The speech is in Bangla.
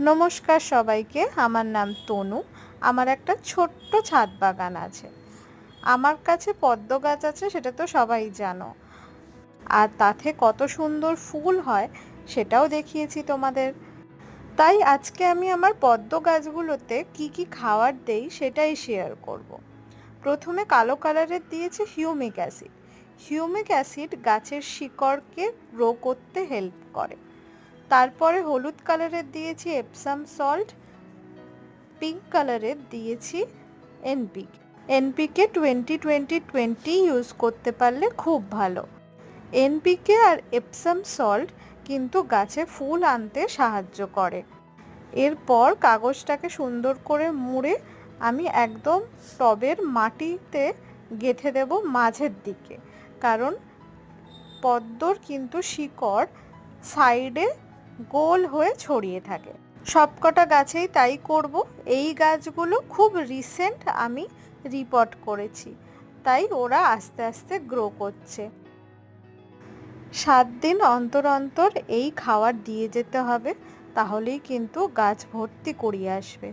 নমস্কার সবাইকে, আমার নাম তনু। আমার একটা ছোট্ট ছাদ বাগান আছে। আমার কাছে পদ্ম গাছ আছে, সেটা তো সবাই জানো। আর তাতে কত সুন্দর ফুল হয় সেটাও দেখিয়েছি তোমাদের। তাই আজকে আমি আমার পদ্ম গাছগুলোতে কি কি খাবার দেই সেটাই শেয়ার করব। প্রথমে কালো কালারের দিয়েছি হিউমিক অ্যাসিড। হিউমিক অ্যাসিড গাছের শিকড়কে গ্রো করতে হেল্প করে। তারপরে হলুদ কালারের দিয়েছি এপসাম সল্ট। পিঙ্ক কালারের দিয়েছি এনপিকে। এনপিকে 20-20-20 ইউজ করতে পারলে খুব ভালো। এনপিকে আর এপসাম সল্ট কিন্তু গাছে ফুল আনতে সাহায্য করে। এরপর কাগজটাকে সুন্দর করে মুড়ে আমি একদম টবের মাটিতে গেঁথে দেব মাঝের দিকে, কারণ পদ্মর কিন্তু শিকড় সাইডে গোল হয়ে ছড়িয়ে থাকে। সবকটা গাছেই তাই করব। এই গাছগুলো খুব রিসেন্ট আমি রিপোর্ট করেছি, তাই ওরা আস্তে আস্তে গ্রো করছে। 7 দিন অন্তর অন্তর এই খাবার দিয়ে যেতে হবে, তাহলেই কিন্তু গাছ ভর্তি কুড়িয়ে আসবে।